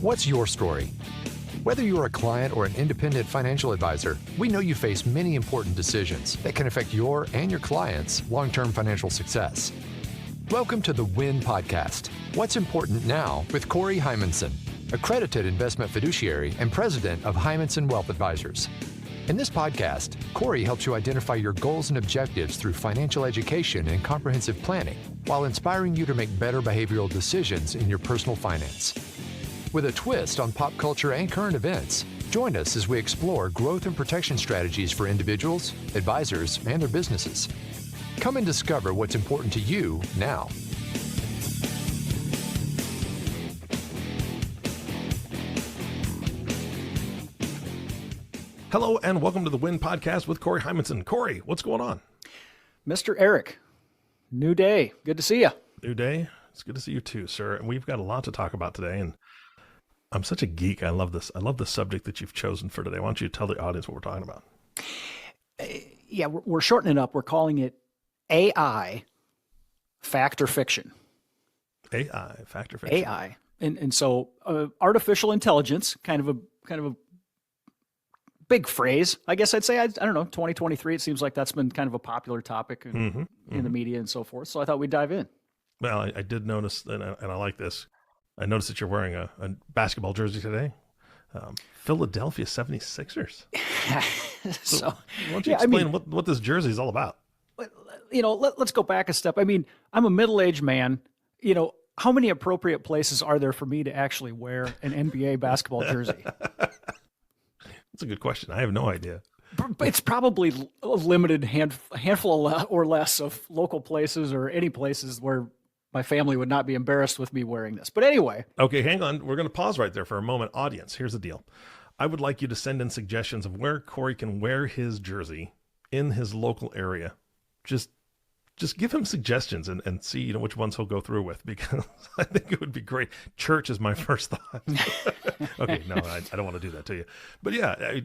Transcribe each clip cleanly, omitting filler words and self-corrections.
What's your story? Whether you're a client or an independent financial advisor, we know you face many important decisions that can affect your and your clients' long-term financial success. Welcome to the WIN Podcast, What's Important Now with Corey Heimensen, accredited investment fiduciary and president of Heimensen Wealth Advisors. In this podcast, Corey helps you identify your goals and objectives through financial education and comprehensive planning, while inspiring you to make better behavioral decisions in your personal finance. With a twist on pop culture and current events, join us as we explore growth and protection strategies for individuals, advisors, and their businesses. Come and discover what's important to you now. Hello and welcome to the WIN Podcast with Corey Heimensen. Corey, what's going on? Mr. Eric, new day. Good to see you. New day. It's good to see you too, sir. And we've got a lot to talk about today. And I'm such a geek. I love this. I love the subject that you've chosen for today. Why don't you tell the audience what we're talking about? Yeah, we're shortening it up. We're calling it AI, fact or fiction. AI, fact or fiction. AI. And so artificial intelligence, kind of a big phrase, I guess I'd say. I don't know, 2023, it seems like that's been kind of a popular topic in the media and so forth. So I thought we'd dive in. Well, I did notice, and I like this. I noticed that you're wearing a basketball jersey today. Philadelphia 76ers. So why don't you explain what this jersey is all about? You know, let's go back a step. I mean, I'm a middle-aged man. You know, how many appropriate places are there for me to actually wear an NBA basketball jersey? That's a good question. I have no idea. It's probably a limited handful or less of local places or any places where my family would not be embarrassed with me wearing this. But anyway. Okay, hang on. We're going to pause right there for a moment. Audience, here's the deal. I would like you to send in suggestions of where Corey can wear his jersey in his local area. Just give him suggestions and see, which ones he'll go through with, because I think it would be great. Church is my first thought. Okay, no, I don't want to do that to you. But yeah,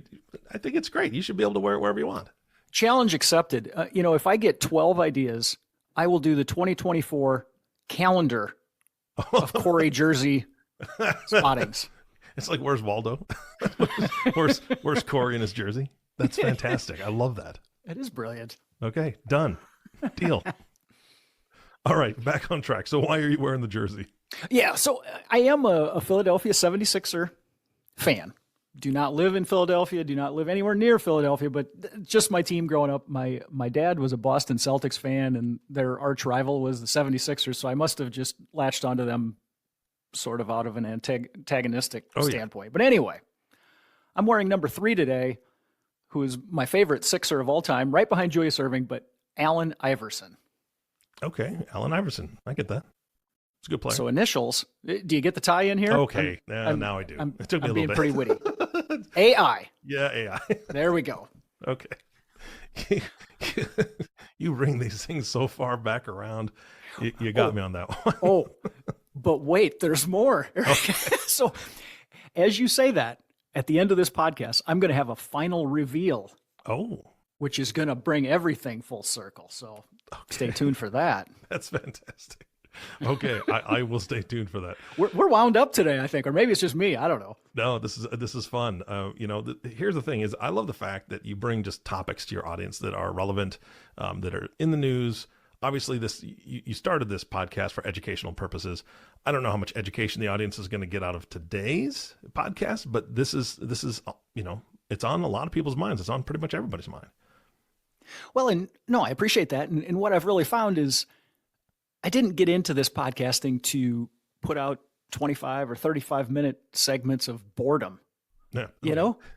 I think it's great. You should be able to wear it wherever you want. Challenge accepted. If I get 12 ideas, I will do the 2024 calendar of Corey jersey spottings. It's like, where's Waldo? where's Corey in his jersey? That's fantastic. I love that. It is brilliant. Okay, done. Deal. All right, back on track. So why are you wearing the jersey? Yeah, so I am a Philadelphia 76er fan. Do not live in Philadelphia, do not live anywhere near Philadelphia, but just my team growing up. My dad was a Boston Celtics fan, and their arch rival was the 76ers, so I must have just latched onto them sort of out of an antagonistic standpoint. Yeah. But anyway, I'm wearing number 3 today, who is my favorite Sixer of all time, right behind Julius Erving, but Allen Iverson. Okay, Allen Iverson. I get that. It's a good player. So initials. Do you get the tie in here? Okay, now I do. It took me a little bit. I'm being pretty witty. AI. Yeah, AI. There we go. Okay. You bring these things so far back around. You got me on that one. But wait, there's more. Okay. So as you say that, at the end of this podcast, I'm going to have a final reveal. Which is going to bring everything full circle. So Stay tuned for that. That's fantastic. Okay, I will stay tuned for that. We're wound up today, I think, or maybe it's just me. I don't know. No, this is fun. Here's the thing: is I love the fact that you bring just topics to your audience that are relevant, that are in the news. Obviously, you started this podcast for educational purposes. I don't know how much education the audience is going to get out of today's podcast, but this is it's on a lot of people's minds. It's on pretty much everybody's mind. Well, and no, I appreciate that. And what I've really found is I didn't get into this podcasting to put out 25 or 35 minute segments of boredom. Yeah.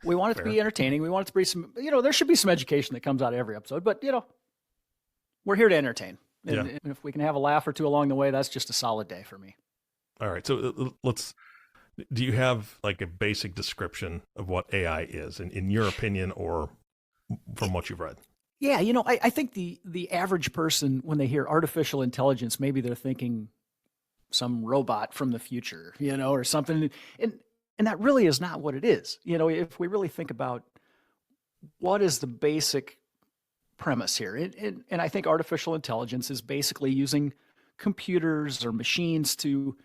We want it to be entertaining. We want it to be some, there should be some education that comes out of every episode, but we're here to entertain. And if we can have a laugh or two along the way, that's just a solid day for me. All right. So do you have like a basic description of what AI is in your opinion or from what you've read? Yeah, I think the average person, when they hear artificial intelligence, maybe they're thinking some robot from the future, or something. And that really is not what it is. If we really think about what is the basic premise here, and I think artificial intelligence is basically using computers or machines to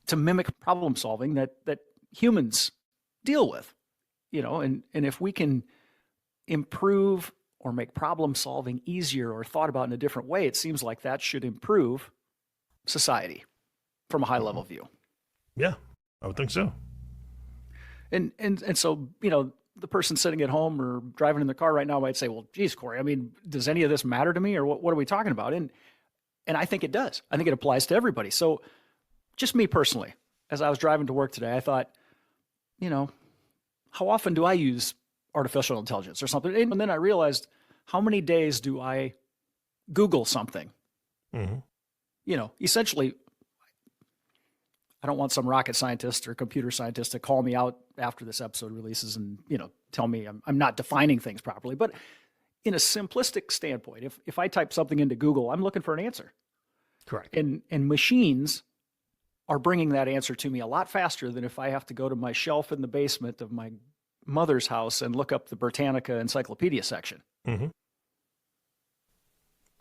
to mimic problem solving that humans deal with, and if we can improve or make problem solving easier or thought about in a different way, it seems like that should improve society from a high level view. Yeah, I would think so. And so, the person sitting at home or driving in the car right now might say, well, geez, Corey, I mean, does any of this matter to me, or what are we talking about? And I think it does. I think it applies to everybody. So just me personally, as I was driving to work today, I thought, how often do I use artificial intelligence or something? And then I realized, how many days do I Google something? Mm-hmm. Essentially, I don't want some rocket scientist or computer scientist to call me out after this episode releases and, tell me I'm not defining things properly. But in a simplistic standpoint, if I type something into Google, I'm looking for an answer. Correct. And machines are bringing that answer to me a lot faster than if I have to go to my shelf in the basement of my mother's house and look up the Britannica encyclopedia section. Mm-hmm.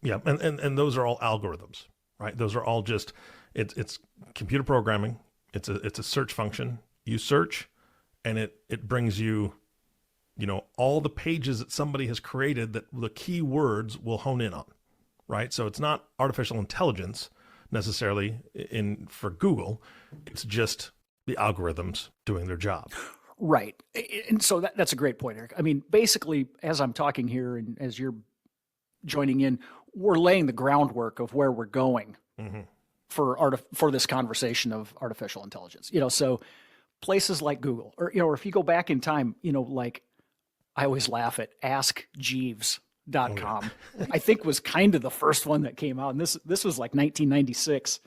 Yeah, and those are all algorithms, right? Those are all just it's computer programming. It's a search function. You search, and it brings you, all the pages that somebody has created that the keywords will hone in on, right? So it's not artificial intelligence necessarily for Google. It's just the algorithms doing their job. Right. And so that's a great point, Eric. I mean, basically, as I'm talking here and as you're joining in, we're laying the groundwork of where we're going mm-hmm. for this conversation of artificial intelligence. So places like Google, or if you go back in time, like I always laugh at AskJeeves.com. I think was kind of the first one that came out. And this was like 1996.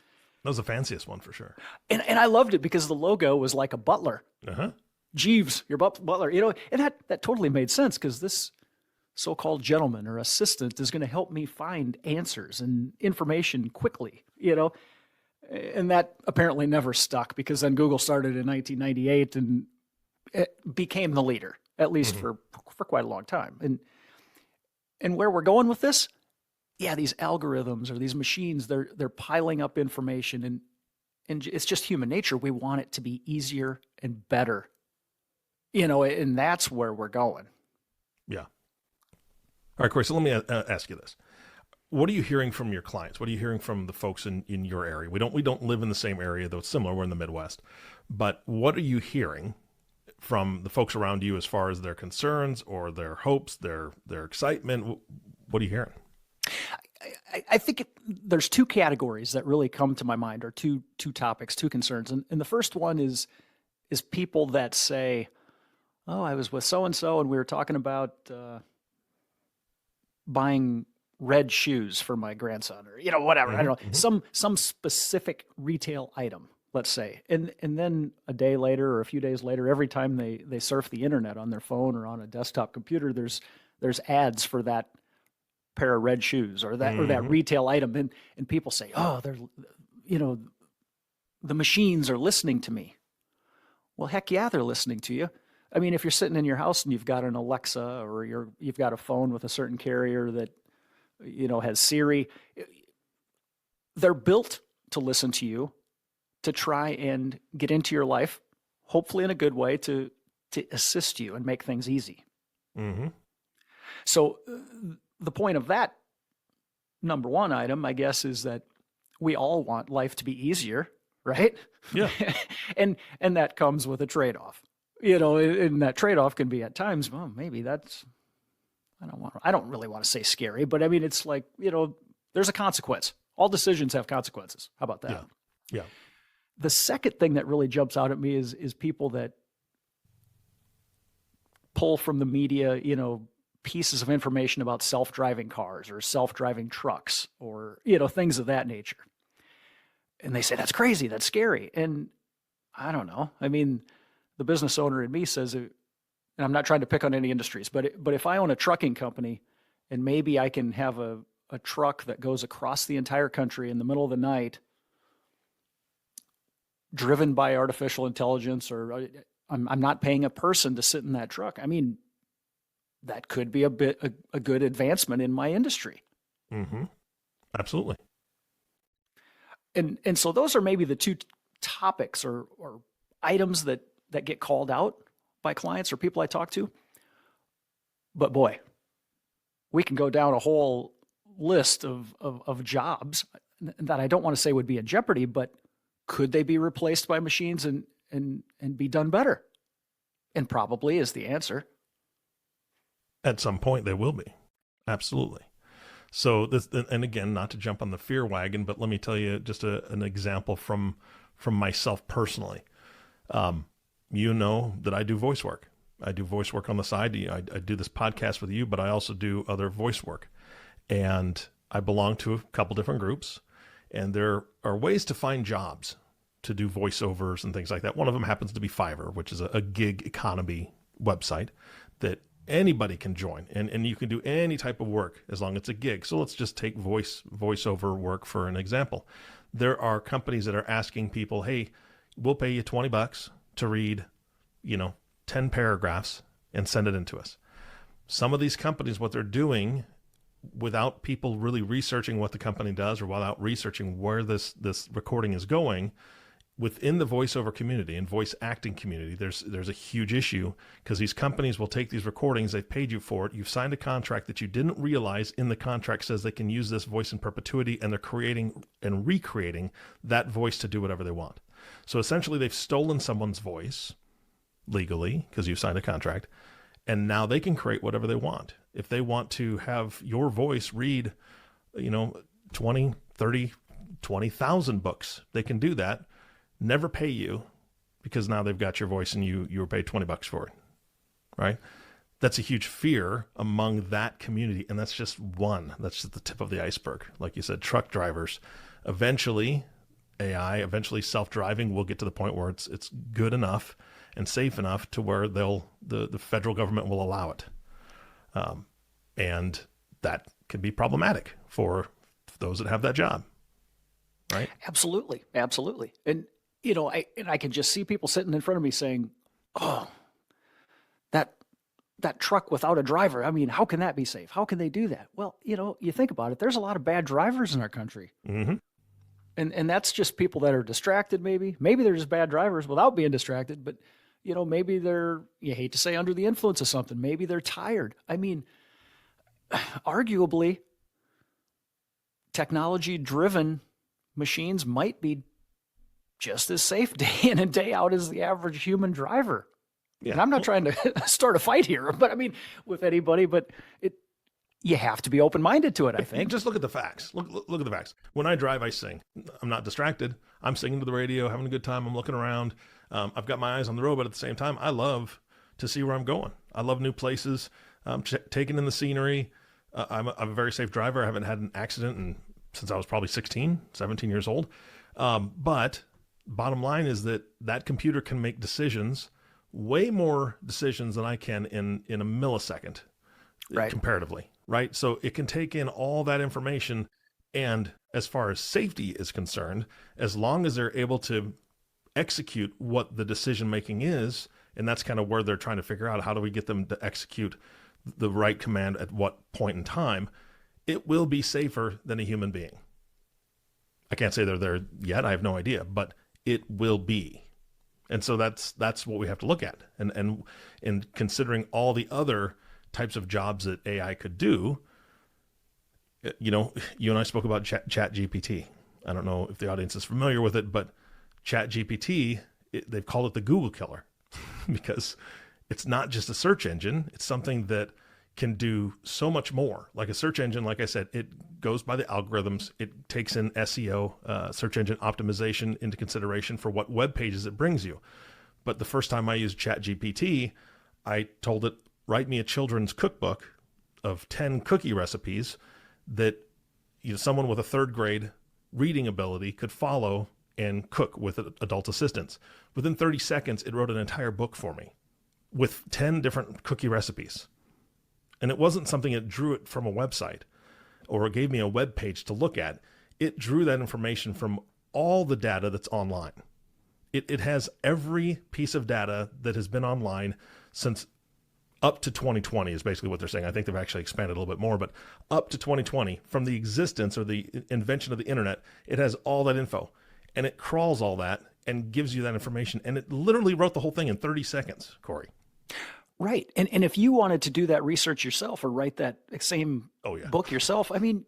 That was the fanciest one for sure. And I loved it because the logo was like a butler. Uh-huh. Jeeves, your butler, and that totally made sense because this so-called gentleman or assistant is going to help me find answers and information quickly, and that apparently never stuck because then Google started in 1998 and it became the leader, at least mm-hmm. for quite a long time. And where we're going with this, these algorithms or these machines, they're piling up information and it's just human nature. We want it to be easier and better. And that's where we're going. Yeah. All right, Corey, so let me ask you this. What are you hearing from your clients? What are you hearing from the folks in your area? We don't live in the same area, though it's similar. We're in the Midwest. But what are you hearing from the folks around you as far as their concerns or their hopes, their excitement? What are you hearing? I think there's two categories that really come to my mind, or two topics, two concerns. And the first one is people that say, oh, I was with so-and-so and we were talking about buying red shoes for my grandson or, whatever. Mm-hmm. I don't know, some specific retail item, let's say. And then a day later or a few days later, every time they surf the internet on their phone or on a desktop computer, there's ads for that pair of red shoes or that mm-hmm. or that retail item. And people say, oh, they're, the machines are listening to me. Well, heck yeah, they're listening to you. I mean, if you're sitting in your house and you've got an Alexa or you've got a phone with a certain carrier that, has Siri, they're built to listen to you, to try and get into your life, hopefully in a good way, to assist you and make things easy. Mm-hmm. So the point of that number one item, I guess, is that we all want life to be easier, right? Yeah. and that comes with a trade-off. And that trade-off can be at times, well, maybe that's, I don't really want to say scary, but I mean, it's like, there's a consequence. All decisions have consequences. How about that? Yeah. The second thing that really jumps out at me is people that pull from the media, pieces of information about self-driving cars or self-driving trucks or, things of that nature. And they say, that's crazy, that's scary. And I don't know. I mean, the business owner in me says, and I'm not trying to pick on any industries, but if I own a trucking company and maybe I can have a truck that goes across the entire country in the middle of the night, driven by artificial intelligence, or I'm not paying a person to sit in that truck. I mean, that could be a good advancement in my industry. Mm-hmm. Absolutely. And so those are maybe the two topics or items that get called out by clients or people I talk to. But boy, we can go down a whole list of jobs that I don't want to say would be in jeopardy, but could they be replaced by machines and be done better? And probably is the answer. At some point they will be. Absolutely. So this, and again, not to jump on the fear wagon, but let me tell you just an example from myself personally. You know that I do voice work. I do voice work on the side. I do this podcast with you, but I also do other voice work. And I belong to a couple different groups, and there are ways to find jobs to do voiceovers and things like that. One of them happens to be Fiverr, which is a gig economy website that anybody can join, and you can do any type of work as long as it's a gig. So let's just take voiceover work for an example. There are companies that are asking people, hey, we'll pay you $20 to read, 10 paragraphs and send it in to us. Some of these companies, what they're doing without people really researching what the company does or without researching where this recording is going, within the voiceover community and voice acting community, there's a huge issue because these companies will take these recordings, they've paid you for it, you've signed a contract that you didn't realize in the contract says they can use this voice in perpetuity, and they're creating and recreating that voice to do whatever they want. So essentially they've stolen someone's voice legally because you've signed a contract, and now they can create whatever they want. If they want to have your voice read, 20, 30, 20,000 books, they can do that. Never pay you because now they've got your voice and you were paid $20 for it, right? That's a huge fear among that community. And that's just one, that's just the tip of the iceberg. Like you said, truck drivers, eventually AI, eventually self-driving will get to the point where it's good enough and safe enough to where the federal government will allow it. And that can be problematic for those that have that job, right? Absolutely. Absolutely. And, I can just see people sitting in front of me saying, oh, that truck without a driver. I mean, how can that be safe? How can they do that? Well, you think about it, there's a lot of bad drivers in our country. Mm-hmm. And that's just people that are distracted, maybe. Maybe they're just bad drivers without being distracted, but, maybe they're, you hate to say, under the influence of something. Maybe they're tired. I mean, arguably, technology-driven machines might be just as safe day in and day out as the average human driver. Yeah. And I'm not trying to start a fight here, but I mean, with anybody, but you have to be open-minded to it, I think. Just look at the facts. Look at the facts. When I drive, I sing. I'm not distracted. I'm singing to the radio, having a good time. I'm looking around. I've got my eyes on the road, but at the same time, I love to see where I'm going. I love new places, taking in the scenery. I'm a very safe driver. I haven't had an accident since I was probably 16, 17 years old. But bottom line is that computer can make decisions, way more decisions than I can in a millisecond, right, comparatively, right? So it can take in all that information. And as far as safety is concerned, as long as they're able to execute what the decision-making is, and that's kind of where they're trying to figure out, how do we get them to execute the right command at what point in time, it will be safer than a human being. I can't say they're there yet. I have no idea, but it will be. And so that's what we have to look at. And in considering all the other types of jobs that AI could do, you and I spoke about ChatGPT. I don't know if the audience is familiar with it, but ChatGPT, they've called it the Google killer because it's not just a search engine. It's something that can do so much more. Like a search engine, like I said, it goes by the algorithms. It takes in SEO, search engine optimization, into consideration for what web pages it brings you. But the first time I used ChatGPT, I told it, write me a children's cookbook of 10 cookie recipes that someone with a third grade reading ability could follow and cook with adult assistance. Within 30 seconds, it wrote an entire book for me with 10 different cookie recipes. And it wasn't something that drew it from a website or it gave me a web page to look at. It drew that information from all the data that's online. It has every piece of data that has been online since up to 2020 is basically what they're saying. I think they've actually expanded a little bit more, but up to 2020, from the existence or the invention of the internet, it has all that info. And it crawls all that and gives you that information. And it literally wrote the whole thing in 30 seconds, Corey. Right. And if you wanted to do that research yourself or write that same book yourself, I mean,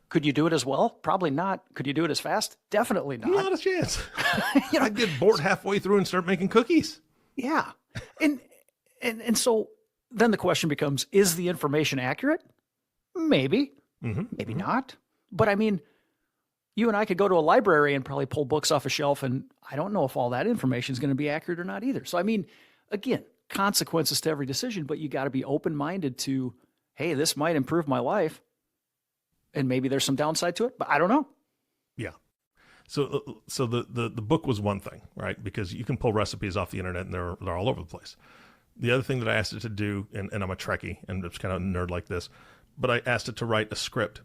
could you do it as well? Probably not. Could you do it as fast? Definitely not. Not a chance. I'd get bored halfway through and start making cookies. Yeah. And so then the question becomes, is the information accurate? Maybe. Maybe not. But I mean, you and I could go to a library and probably pull books off a shelf, and I don't know if all that information is going to be accurate or not either. So, I mean, again, consequences to every decision, but you got to be open-minded to, hey, this might improve my life, and maybe there's some downside to it, but I don't know. Yeah. So the book was one thing, right? Because you can pull recipes off the internet and they're all over the place. The other thing that I asked it to do, and I'm a Trekkie and it's kind of a nerd like this, but I asked it to write a script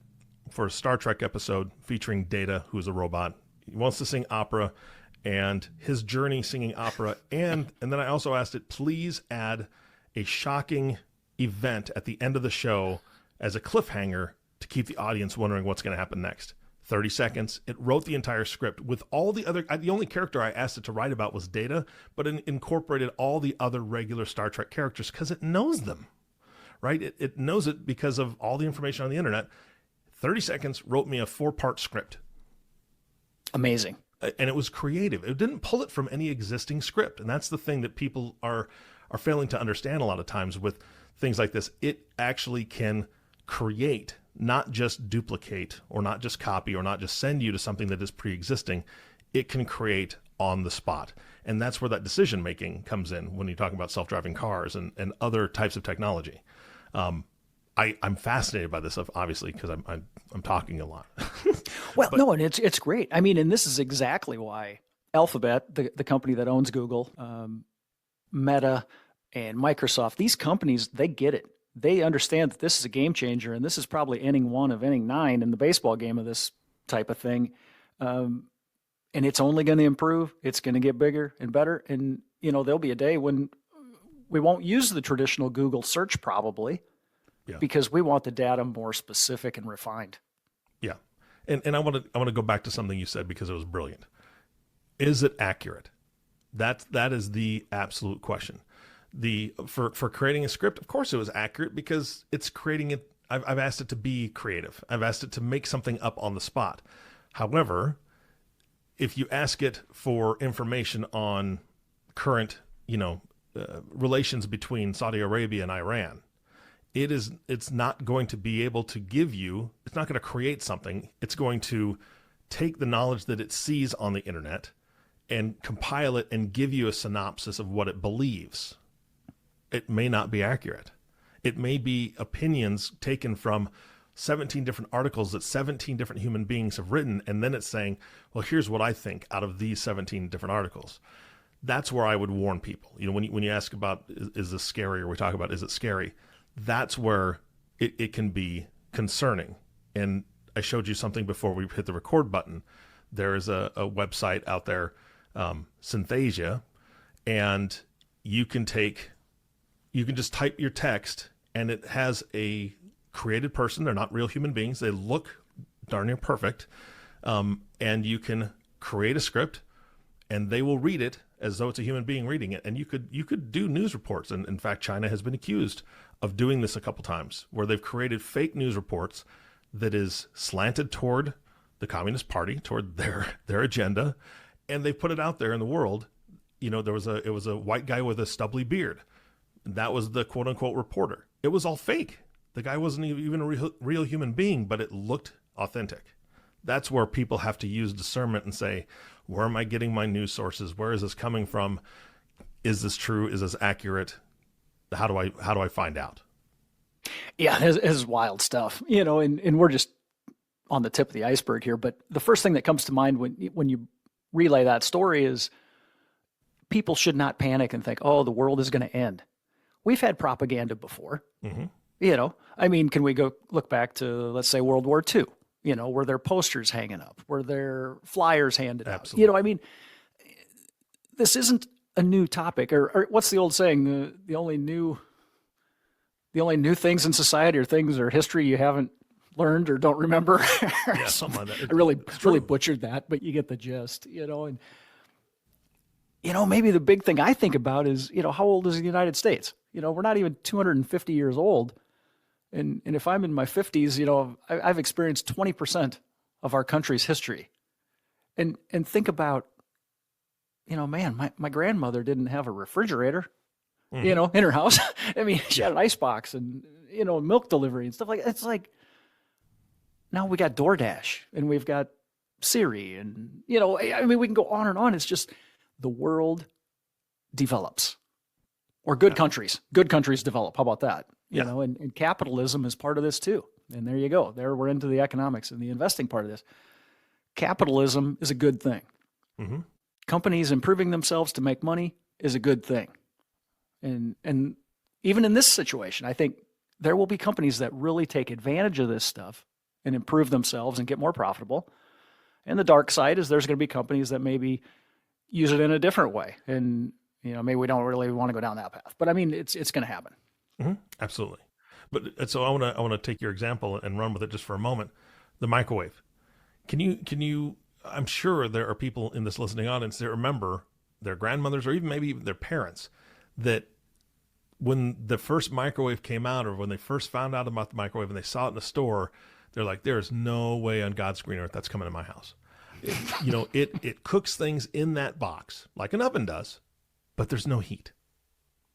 for a Star Trek episode featuring Data, who's a robot. He wants to sing opera and his journey singing opera. And then I also asked it, please add a shocking event at the end of the show as a cliffhanger to keep the audience wondering what's going to happen next. 30 seconds. It wrote the entire script with all the other, the only character I asked it to write about was Data, but it incorporated all the other regular Star Trek characters because it knows them, right? It knows it because of all the information on the internet. 30 seconds, wrote me a 4-part script. Amazing. And it was creative. It didn't pull it from any existing script. And that's the thing that people are failing to understand a lot of times with things like this. It actually can create, not just duplicate or not just copy or not just send you to something that is pre-existing. It can create on the spot. And that's where that decision making comes in when you talk about self-driving cars and other types of technology. I'm fascinated by this, obviously, because I'm talking a lot. Well, no, and it's great. I mean, and this is exactly why Alphabet, the company that owns Google, Meta, and Microsoft, these companies, they get it. They understand that this is a game changer, and this is probably inning 1 of inning 9 in the baseball game of this type of thing. And it's only going to improve. It's going to get bigger and better. And, you know, there'll be a day when we won't use the traditional Google search probably. Yeah. Because we want the data more specific and refined. Yeah. And I want to go back to something you said because it was brilliant. Is it accurate? That is the absolute question. For creating a script, of course it was accurate because it's creating it. I've asked it to be creative. I've asked it to make something up on the spot. However, if you ask it for information on current, relations between Saudi Arabia and Iran, it's not going to be able to give you, it's not going to create something. It's going to take the knowledge that it sees on the internet and compile it and give you a synopsis of what it believes. It may not be accurate. It may be opinions taken from 17 different articles that 17 different human beings have written. And then it's saying, well, here's what I think out of these 17 different articles. That's where I would warn people. When you ask about, is this scary? Or we talk about, is it scary? That's where it can be concerning. And I showed you something before we hit the record button. There is a website out there, Synthesia, and you can just type your text and it has a created person. They're not real human beings. They look darn near perfect. And you can create a script and they will read it as though it's a human being reading it. And you could do news reports. And in fact, China has been accused of doing this a couple times where they've created fake news reports that is slanted toward the Communist Party, toward their agenda. And they put it out there in the world. It was a white guy with a stubbly beard. That was the quote unquote reporter. It was all fake. The guy wasn't even a real human being, but it looked authentic. That's where people have to use discernment and say, where am I getting my news sources? Where is this coming from? Is this true? Is this accurate? How do I find out? Yeah, this is wild stuff, and we're just on the tip of the iceberg here. But the first thing that comes to mind when you relay that story is people should not panic and think, oh, the world is going to end. We've had propaganda before. Mm-hmm. Can we go look back to, let's say, World War II? Were there posters hanging up? Were there flyers handed Absolutely. out? This isn't a new topic, or what's the old saying? The only new things in society are things or history you haven't learned or don't remember. Yeah, something like that. I really butchered that, but you get the gist, and maybe the big thing I think about is, how old is the United States? We're not even 250 years old. And if I'm in my 50s, I've experienced 20% of our country's history. And think about, man, my grandmother didn't have a refrigerator, in her house. I mean, she had an icebox and, milk delivery and stuff like that. It's like, now we got DoorDash and we've got Siri and, we can go on and on. It's just the world develops, or good countries develop. How about that? And capitalism is part of this too. And there you go. There we're into the economics and the investing part of this. Capitalism is a good thing. Mm-hmm. Companies improving themselves to make money is a good thing. And even in this situation, I think there will be companies that really take advantage of this stuff and improve themselves and get more profitable. And the dark side is there's going to be companies that maybe use it in a different way. And, maybe we don't really want to go down that path. But I mean, it's going to happen. Mm-hmm. Absolutely. But so I want to take your example and run with it just for a moment. The microwave. Can you, I'm sure there are people in this listening audience that remember their grandmothers or even maybe their parents that when the first microwave came out or when they first found out about the microwave and they saw it in the store, they're like, there's no way on God's green earth that's coming to my house. It cooks things in that box like an oven does, but there's no heat.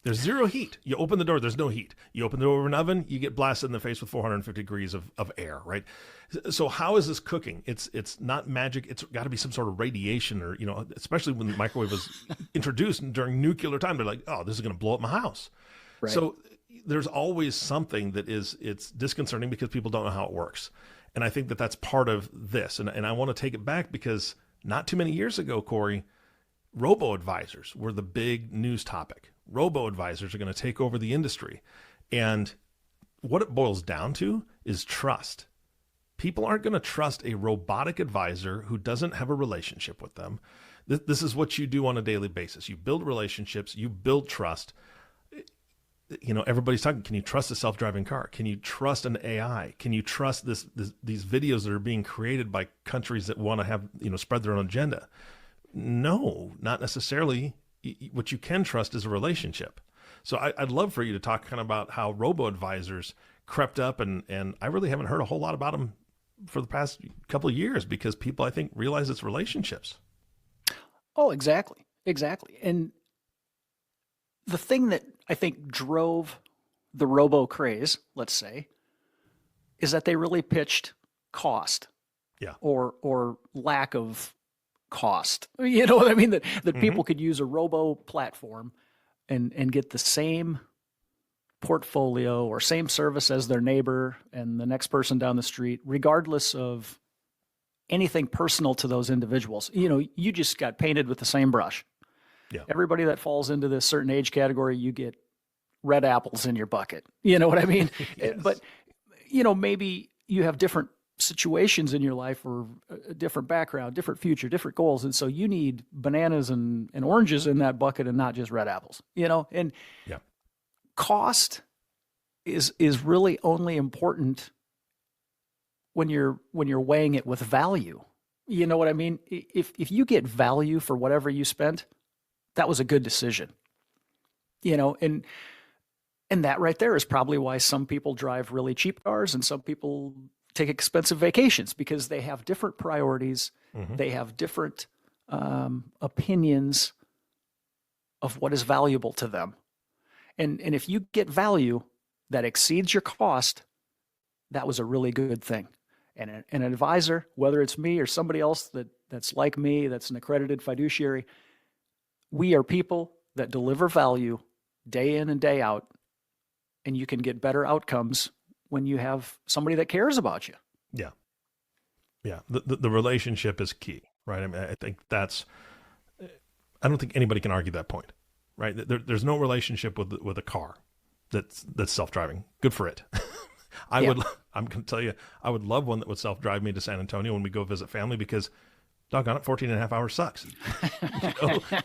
There's zero heat. You open the door, there's no heat. You open the door of an oven, you get blasted in the face with 450 degrees of air, right? So how is this cooking? It's not magic. It's got to be some sort of radiation or, especially when the microwave was introduced during nuclear time, they're like, oh, this is going to blow up my house. Right. So there's always something that it's disconcerting because people don't know how it works. And I think that that's part of this. And I want to take it back because not too many years ago, Corey, Robo-Advisors were the big news topic. Robo-Advisors are going to take over the industry. And what it boils down to is trust. People aren't going to trust a robotic advisor who doesn't have a relationship with them. This is what you do on a daily basis. You build relationships, you build trust. Everybody's talking, can you trust a self-driving car? Can you trust an AI? Can you trust these videos that are being created by countries that want to have, spread their own agenda? No, not necessarily. What you can trust is a relationship. So I'd love for you to talk kind of about how Robo-Advisors crept up, and I really haven't heard a whole lot about them for the past couple of years because people, I think, realize it's relationships. Oh, exactly. And the thing that I think drove the robo craze, let's say, is that they really pitched cost. Yeah. Or lack of cost. You know what I mean? That people could use a robo platform and get the same portfolio or same service as their neighbor and the next person down the street, regardless of anything personal to those individuals. You just got painted with the same brush. Yeah. Everybody that falls into this certain age category, you get red apples in your bucket. You know what I mean? Yes. But, maybe you have different situations in your life or a different background, different future, different goals. And so you need bananas and oranges in that bucket and not just red apples, and yeah. Cost is really only important when you're weighing it with value. You know what I mean? If you get value for whatever you spent, that was a good decision. And that right there is probably why some people drive really cheap cars and some people take expensive vacations, because they have different priorities. Mm-hmm. They have different opinions of what is valuable to them. And if you get value that exceeds your cost, that was a really good thing. And an advisor, whether it's me or somebody else that's like me, that's an accredited fiduciary, we are people that deliver value day in and day out, and you can get better outcomes when you have somebody that cares about you. Yeah. Yeah. The relationship is key, right? I mean, I think I don't think anybody can argue that point, right? There's no relationship with a car that's self-driving. Good for it. I'm going to tell you, I would love one that would self-drive me to San Antonio when we go visit family, because doggone it, 14 and a half hours sucks.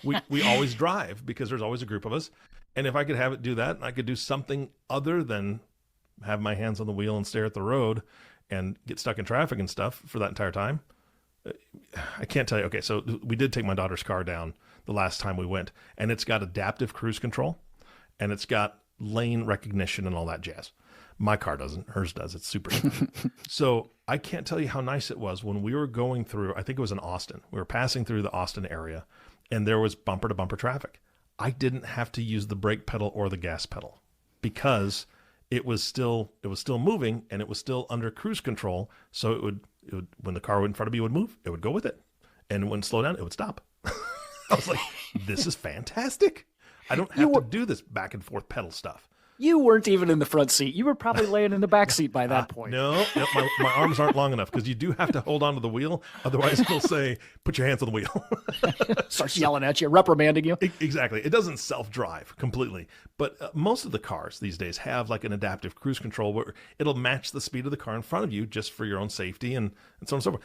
We always drive because there's always a group of us. And if I could have it do that, and I could do something other than have my hands on the wheel and stare at the road and get stuck in traffic and stuff for that entire time, I can't tell you. Okay, so we did take my daughter's car down the last time we went, and it's got adaptive cruise control, and it's got lane recognition and all that jazz. My car doesn't. Hers does. It's super. So I can't tell you how nice it was when we were going through, I think it was in Austin. We were passing through the Austin area, and there was bumper to bumper traffic. I didn't have to use the brake pedal or the gas pedal because it was still moving, and it was still under cruise control. So it would when the car in front of me would move, it would go with it. And when it slowed down, it would stop. I was like, this is fantastic. I don't have to do this back and forth pedal stuff. You weren't even in the front seat. You were probably laying in the back seat by that point. No, my arms aren't long enough because you do have to hold on to the wheel. Otherwise, it'll say, put your hands on the wheel. Starts yelling at you, reprimanding you. Exactly. It doesn't self-drive completely. But most of the cars these days have like an adaptive cruise control where it'll match the speed of the car in front of you just for your own safety and so on and so forth.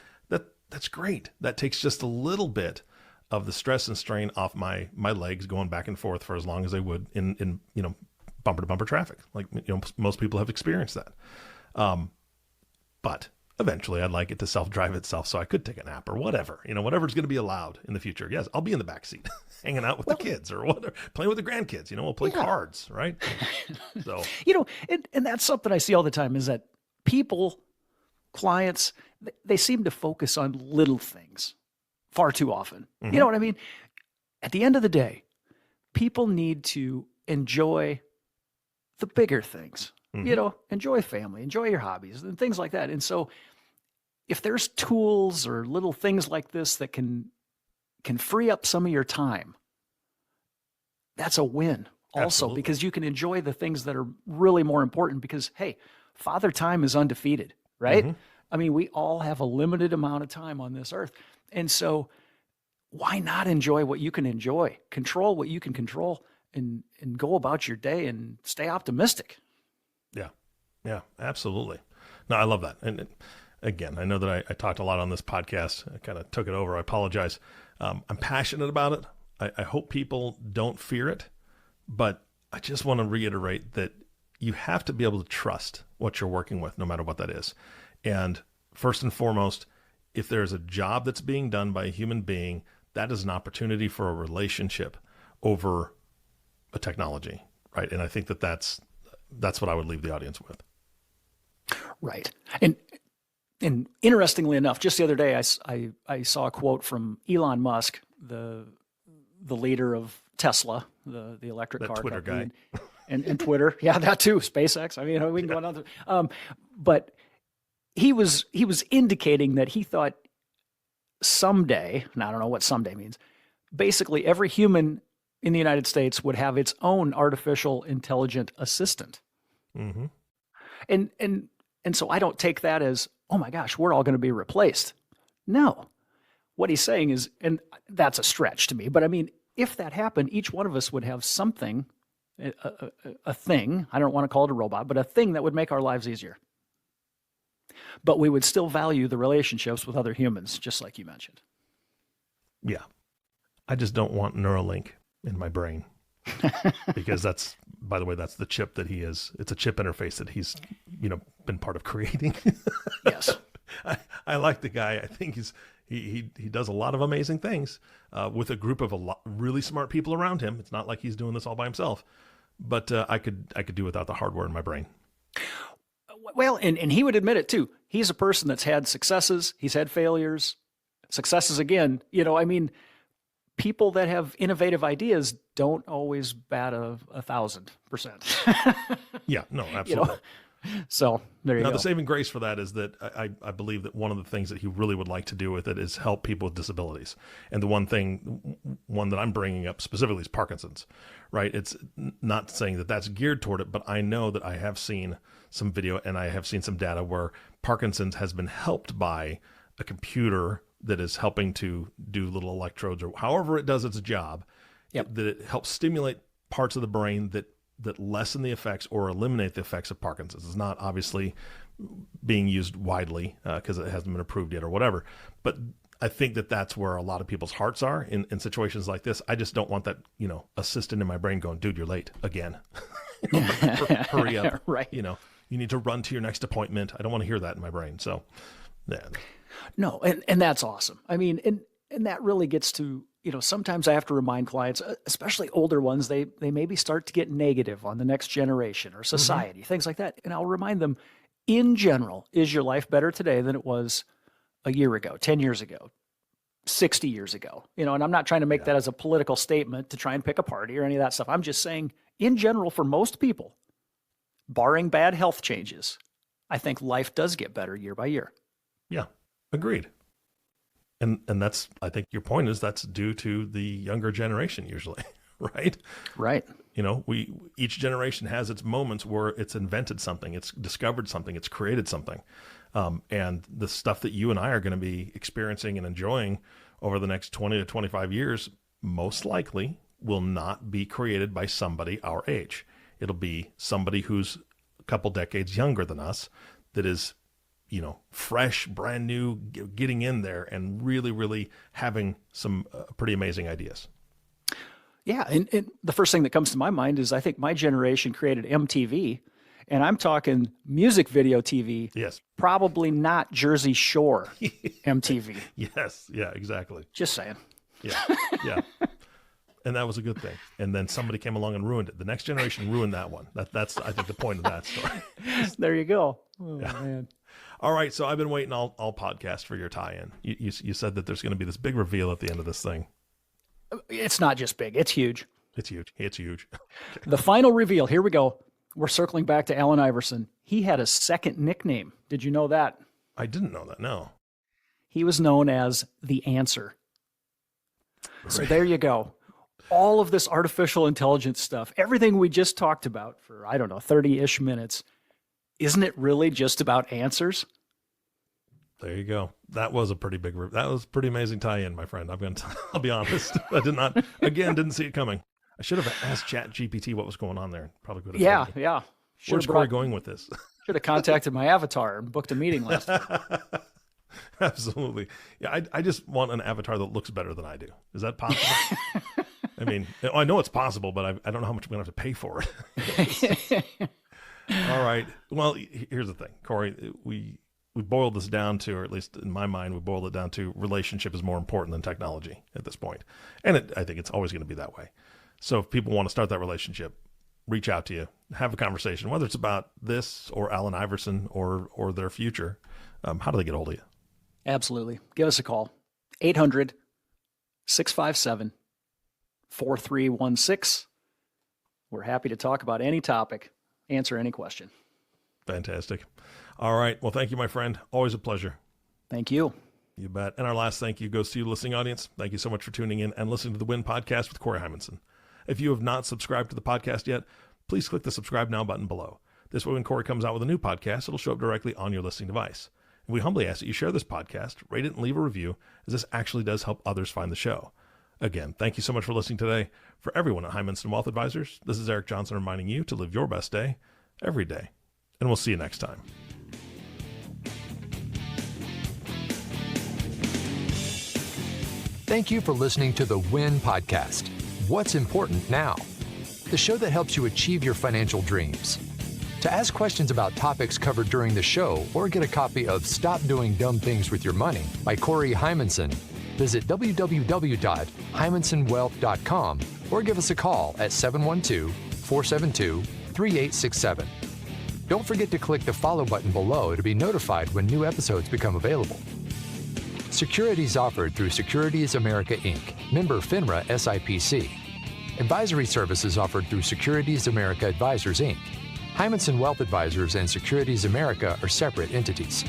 That's great. That takes just a little bit of the stress and strain off my legs going back and forth for as long as they would in bumper to bumper traffic. Like, most people have experienced that. But eventually I'd like it to self-drive itself so I could take a nap or whatever, whatever's going to be allowed in the future. Yes, I'll be in the back seat hanging out with the kids or whatever, playing with the grandkids, we'll play cards, right? So, and that's something I see all the time is that people, clients, they seem to focus on little things far too often. Mm-hmm. You know what I mean? At the end of the day, people need to enjoy the bigger things, enjoy family, enjoy your hobbies and things like that. And so if there's tools or little things like this that can free up some of your time, that's a win also. Absolutely. Because you can enjoy the things that are really more important because, hey, father time is undefeated, right? Mm-hmm. I mean, we all have a limited amount of time on this earth. And so why not enjoy what you can enjoy, control what you can control, and go about your day and stay optimistic. Yeah, absolutely. No, I love that. And again, I know that I talked a lot on this podcast. I kind of took it over. I apologize. I'm passionate about it. I hope people don't fear it, but I just want to reiterate that you have to be able to trust what you're working with, no matter what that is. And first and foremost, if there's a job that's being done by a human being, that is an opportunity for a relationship over a technology, right? And I think that's what I would leave the audience with. Right. And interestingly enough, just the other day, I saw a quote from Elon Musk, the leader of Tesla, the electric car Twitter company, guy. and Twitter. Yeah, that too. SpaceX. I mean, we can go on. But he was indicating that he thought someday, and I don't know what someday means, basically every human in the United States would have its own artificial intelligent assistant. Mm-hmm. And so I don't take that as, oh my gosh, we're all going to be replaced. No. What he's saying is, and that's a stretch to me, but I mean, if that happened, each one of us would have something, a thing, I don't want to call it a robot, but a thing that would make our lives easier. But we would still value the relationships with other humans, just like you mentioned. Yeah. I just don't want Neuralink in my brain because that's, by the way, that's the chip that it's a chip interface that he's, been part of creating. Yes. I like the guy. I think he does a lot of amazing things with a group of really smart people around him. It's not like he's doing this all by himself, but I could do without the hardware in my brain. Well, and he would admit it too. He's a person that's had successes. He's had failures, successes again. People that have innovative ideas don't always bat 1,000%. Yeah, no, absolutely. So there you go. The saving grace for that is that I believe that one of the things that he really would like to do with it is help people with disabilities. And the one that I'm bringing up specifically is Parkinson's, right? It's not saying that that's geared toward it, but I know that I have seen some video and I have seen some data where Parkinson's has been helped by a computer that is helping to do little electrodes or however it does its job. Yep. That it helps stimulate parts of the brain that lessen the effects or eliminate the effects of Parkinson's. It's not obviously being used widely because it hasn't been approved yet or whatever. But I think that that's where a lot of people's hearts are in situations like this. I just don't want that, assistant in my brain going, dude, you're late again. Hurry up. Right. You need to run to your next appointment. I don't want to hear that in my brain. So, yeah. No, and that's awesome. I mean, and that really gets to sometimes I have to remind clients, especially older ones, they maybe start to get negative on the next generation or society, things like that. And I'll remind them, in general, is your life better today than it was a year ago, 10 years ago, 60 years ago? And I'm not trying to make that as a political statement to try and pick a party or any of that stuff. I'm just saying, in general, for most people, barring bad health changes, I think life does get better year by year. Yeah, agreed. And that's, I think your point is that's due to the younger generation usually, right? Right. Each generation has its moments where it's invented something, it's discovered something, it's created something. And the stuff that you and I are going to be experiencing and enjoying over the next 20 to 25 years, most likely will not be created by somebody our age. It'll be somebody who's a couple decades younger than us that is, fresh, brand new, getting in there and really, really having some pretty amazing ideas. Yeah. And the first thing that comes to my mind is I think my generation created MTV, and I'm talking music video TV. Yes. Probably not Jersey Shore MTV. Yes. Yeah, exactly. Just saying. Yeah. Yeah. And that was a good thing. And then somebody came along and ruined it. The next generation ruined that one. That's, I think, the point of that story. There you go. Oh, yeah. Man. All right. So I've been waiting all podcast for your tie-in. You said that there's going to be this big reveal at the end of this thing. It's not just big. It's huge. It's huge. It's huge. Okay. The final reveal. Here we go. We're circling back to Allen Iverson. He had a second nickname. Did you know that? I didn't know that. No. He was known as the Answer. Right. So there you go. All of this artificial intelligence stuff, everything we just talked about for, 30-ish minutes, isn't it really just about answers? There you go. That was a pretty big, that was a pretty amazing tie-in, my friend. I'll be honest. I didn't see it coming. I should have asked ChatGPT what was going on there. Probably could have. Yeah. Where's Corey going with this? Should have contacted my avatar and booked a meeting last time. Absolutely. Yeah, I just want an avatar that looks better than I do. Is that possible? I mean, I know it's possible, but I don't know how much I'm going to have to pay for it. All right. Well, here's the thing, Corey. We boiled this down to, or at least in my mind, we boiled it down to relationship is more important than technology at this point. And I think it's always going to be that way. So if people want to start that relationship, reach out to you, have a conversation, whether it's about this or Allen Iverson or their future. How do they get a hold of you? Absolutely. Give us a call. 800-657-4316. We're happy to talk about any topic, answer any question. Fantastic. All right. Well, thank you, my friend. Always a pleasure. Thank you. You bet. And our last thank you goes to you, listening audience. Thank you so much for tuning in and listening to the Win Podcast with Corey Heimensen. If you have not subscribed to the podcast yet, please click the subscribe now button below. This way, when Corey comes out with a new podcast, it'll show up directly on your listening device. And we humbly ask that you share this podcast, rate it, and leave a review, as this actually does help others find the show. Again, thank you so much for listening today. For everyone at Heimensen Wealth Advisors, this is Eric Johnson reminding you to live your best day every day. And we'll see you next time. Thank you for listening to the Win Podcast. What's important now? The show that helps you achieve your financial dreams. To ask questions about topics covered during the show or get a copy of Stop Doing Dumb Things with Your Money by Corey Heimensen, visit www.heimensenwealth.com or give us a call at 712-472-3867. Don't forget to click the follow button below to be notified when new episodes become available. Securities offered through Securities America Inc., member FINRA SIPC. Advisory services offered through Securities America Advisors Inc. Heimensen Wealth Advisors and Securities America are separate entities.